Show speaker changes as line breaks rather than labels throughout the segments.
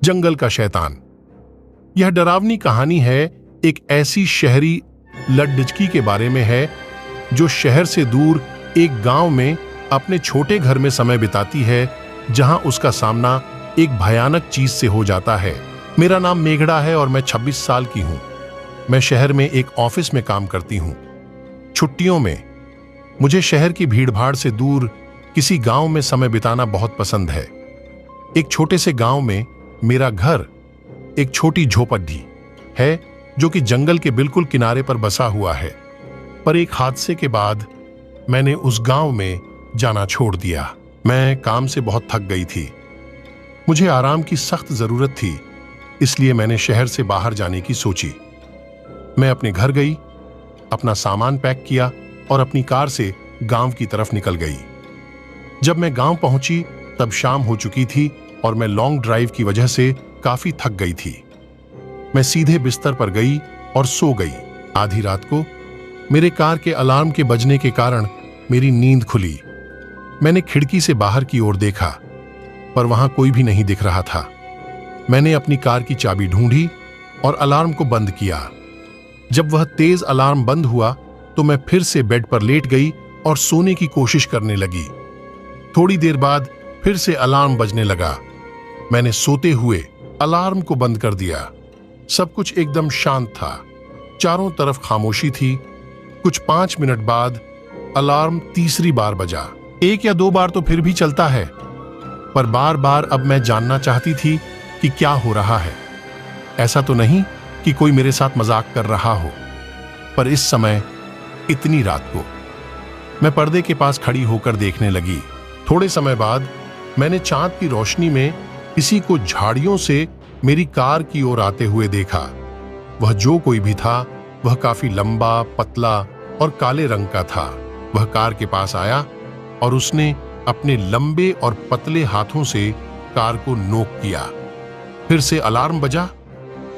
जंगल का शैतान। यह डरावनी कहानी है एक ऐसी शहरी लड्डुचकी के बारे में है जो शहर से दूर एक गांव में अपने छोटे घर में समय बिताती है, जहां उसका सामना एक भयानक चीज से हो जाता है। मेरा नाम मेघड़ा है और मैं 26 साल की हूं। मैं शहर में एक ऑफिस में काम करती हूं। छुट्टियों में मुझे शहर की भीड़भाड़ से दूर किसी गांव में समय बिताना बहुत पसंद है। एक छोटे से गांव में मेरा घर एक छोटी झोपड़ी है जो कि जंगल के बिल्कुल किनारे पर बसा हुआ है। पर एक हादसे के बाद मैंने उस गांव में जाना छोड़ दिया। मैं काम से बहुत थक गई थी। मुझे आराम की सख्त जरूरत थी, इसलिए मैंने शहर से बाहर जाने की सोची। मैं अपने घर गई, अपना सामान पैक किया और अपनी कार से गांव की तरफ निकल गई। जब मैं गांव पहुंची तब शाम हो चुकी थी और मैं लॉन्ग ड्राइव की वजह से काफी थक गई थी। मैं सीधे बिस्तर पर गई और सो गई। आधी रात को मेरे कार के अलार्म के बजने के कारण मेरी नींद खुली। मैंने खिड़की से बाहर की ओर देखा, पर वहां कोई भी नहीं दिख रहा था। मैंने अपनी कार की चाबी ढूंढी और अलार्म को बंद किया। जब वह तेज अलार्म बंद हुआ तो मैं फिर से बेड पर लेट गई और सोने की कोशिश करने लगी। थोड़ी देर बाद फिर से अलार्म बजने लगा। मैंने सोते हुए अलार्म को बंद कर दिया। सब कुछ एकदम शांत था, चारों तरफ खामोशी थी। कुछ 5 मिनट बाद अलार्म तीसरी बार बजा। 1 या 2 बार तो फिर भी चलता है, पर बार बार अब मैं जानना चाहती थी कि क्या हो रहा है। ऐसा तो नहीं कि कोई मेरे साथ मजाक कर रहा हो। पर इस समय इतनी रात को मैं पर्दे के पास खड़ी होकर देखने लगी। थोड़े समय बाद मैंने चांद की रोशनी में किसी को झाड़ियों से मेरी कार की ओर आते हुए देखा। वह जो कोई भी था वह काफी लंबा, पतला और काले रंग का था। वह कार के पास आया और उसने अपने लंबे और पतले हाथों से कार को नोक किया। फिर से अलार्म बजा,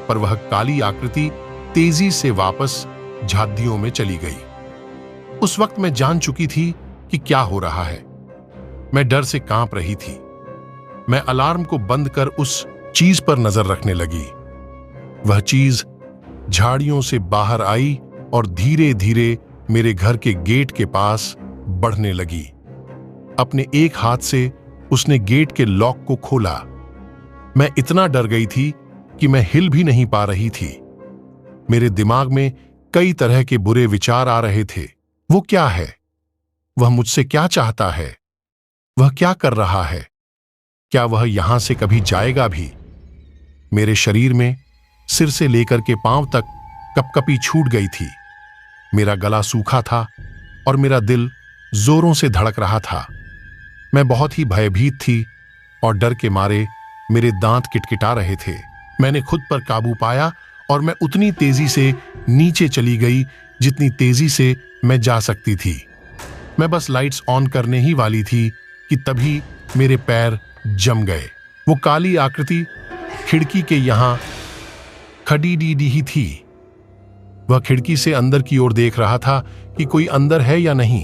पर वह काली आकृति तेजी से वापस झाड़ियों में चली गई। उस वक्त मैं जान चुकी थी कि क्या हो रहा है। मैं डर से कांप रही थी। मैं अलार्म को बंद कर उस चीज पर नजर रखने लगी। वह चीज झाड़ियों से बाहर आई और धीरे धीरे मेरे घर के गेट के पास बढ़ने लगी। अपने एक हाथ से उसने गेट के लॉक को खोला। मैं इतना डर गई थी कि मैं हिल भी नहीं पा रही थी। मेरे दिमाग में कई तरह के बुरे विचार आ रहे थे। वो क्या है? वह मुझसे क्या चाहता है? वह क्या कर रहा है? क्या वह यहां से कभी जाएगा भी? मेरे शरीर में सिर से लेकर के पांव तक कपकपी छूट गई थी। मेरा गला सूखा था और मेरा दिल जोरों से धड़क रहा था। मैं बहुत ही भयभीत थी और डर के मारे मेरे दांत किटकिटा रहे थे। मैंने खुद पर काबू पाया और मैं उतनी तेजी से नीचे चली गई जितनी तेजी से मैं जा सकती थी। मैं बस लाइट्स ऑन करने ही वाली थी कि तभी मेरे पैर जम गए। वो काली आकृति खिड़की के यहां खड़ी ही थी। वह खिड़की से अंदर की ओर देख रहा था कि कोई अंदर है या नहीं।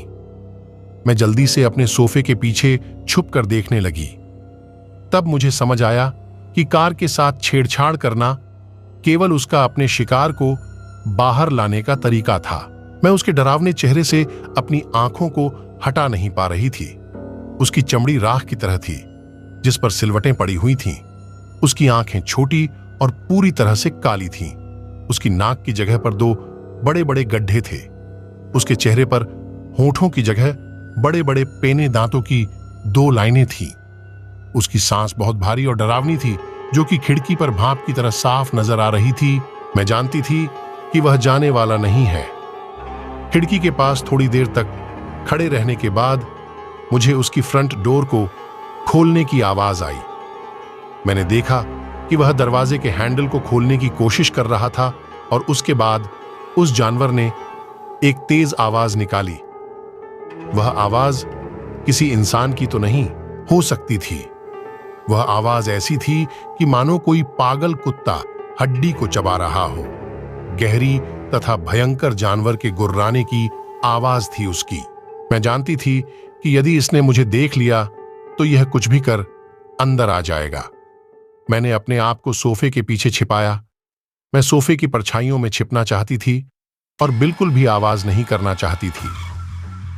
मैं जल्दी से अपने सोफे के पीछे छुप कर देखने लगी। तब मुझे समझ आया कि कार के साथ छेड़छाड़ करना केवल उसका अपने शिकार को बाहर लाने का तरीका था। मैं उसके डरावने चेहरे से अपनी आंखों को हटा नहीं पा रही थी। उसकी चमड़ी राख की तरह थी जिस पर सिलवटें पड़ी हुई थीं। उसकी आंखें छोटी और पूरी तरह से काली थीं। उसकी नाक की जगह पर 2 बड़े बड़े गड्ढे थे। उसके चेहरे पर होठों की जगह बड़े बड़े पेने दांतों की 2 लाइनें थीं। उसकी सांस बहुत भारी और डरावनी थी, जो कि खिड़की पर भाप की तरह साफ नजर आ रही थी। मैं जानती थी कि वह जाने वाला नहीं है। खिड़की के पास थोड़ी देर तक खड़े रहने के बाद मुझे उसकी फ्रंट डोर को खोलने की आवाज आई। मैंने देखा कि वह दरवाजे के हैंडल को खोलने की कोशिश कर रहा था और उसके बाद उस जानवर ने एक तेज आवाज निकाली। वह आवाज किसी इंसान की तो नहीं हो सकती थी। वह आवाज ऐसी थी कि मानो कोई पागल कुत्ता हड्डी को चबा रहा हो। गहरी तथा भयंकर जानवर के गुर्राने की आवाज थी उसकी। मैं जानती थी कि यदि इसने मुझे देख लिया तो यह कुछ भी कर अंदर आ जाएगा। मैंने अपने आप को सोफे के पीछे छिपाया। मैं सोफे की परछाइयों में छिपना चाहती थी और बिल्कुल भी आवाज नहीं करना चाहती थी।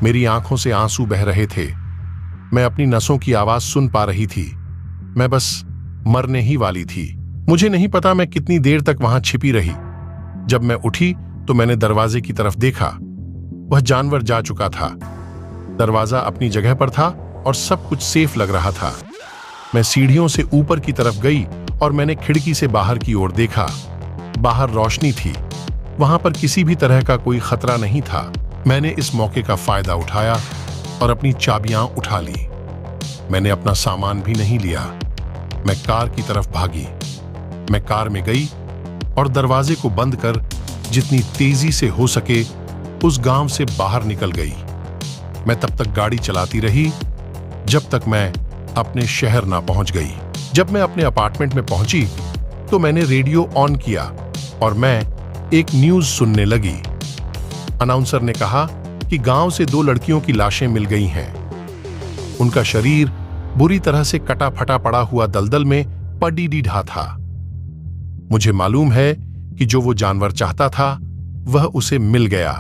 मेरी आंखों से आंसू बह रहे थे। मैं अपनी नसों की आवाज सुन पा रही थी। मैं बस मरने ही वाली थी। मुझे नहीं पता मैं कितनी देर तक वहां छिपी रही। जब मैं उठी तो मैंने दरवाजे की तरफ देखा। वह जानवर जा चुका था। दरवाजा अपनी जगह पर था और सब कुछ सेफ लग रहा था। मैं सीढ़ियों से ऊपर की तरफ गई और मैंने खिड़की से बाहर की ओर देखा। बाहर रोशनी थी। वहां पर किसी भी तरह का कोई खतरा नहीं था। मैंने इस मौके का फायदा उठाया और अपनी चाबियां उठा ली। मैंने अपना सामान भी नहीं लिया। मैं कार की तरफ भागी। मैं कार में गई और दरवाजे को बंद कर जितनी तेजी से हो सके उस गांव से बाहर निकल गई। मैं तब तक गाड़ी चलाती रही जब तक मैं अपने शहर ना पहुंच गई। जब मैं अपने अपार्टमेंट में पहुंची तो मैंने रेडियो ऑन किया और मैं एक न्यूज सुनने लगी। अनाउंसर ने कहा कि गांव से 2 लड़कियों की लाशें मिल गई हैं। उनका शरीर बुरी तरह से कटा फटा पड़ा हुआ दलदल में पडीडीढा था। मुझे मालूम है कि जो वो जानवर चाहता था वह उसे मिल गया।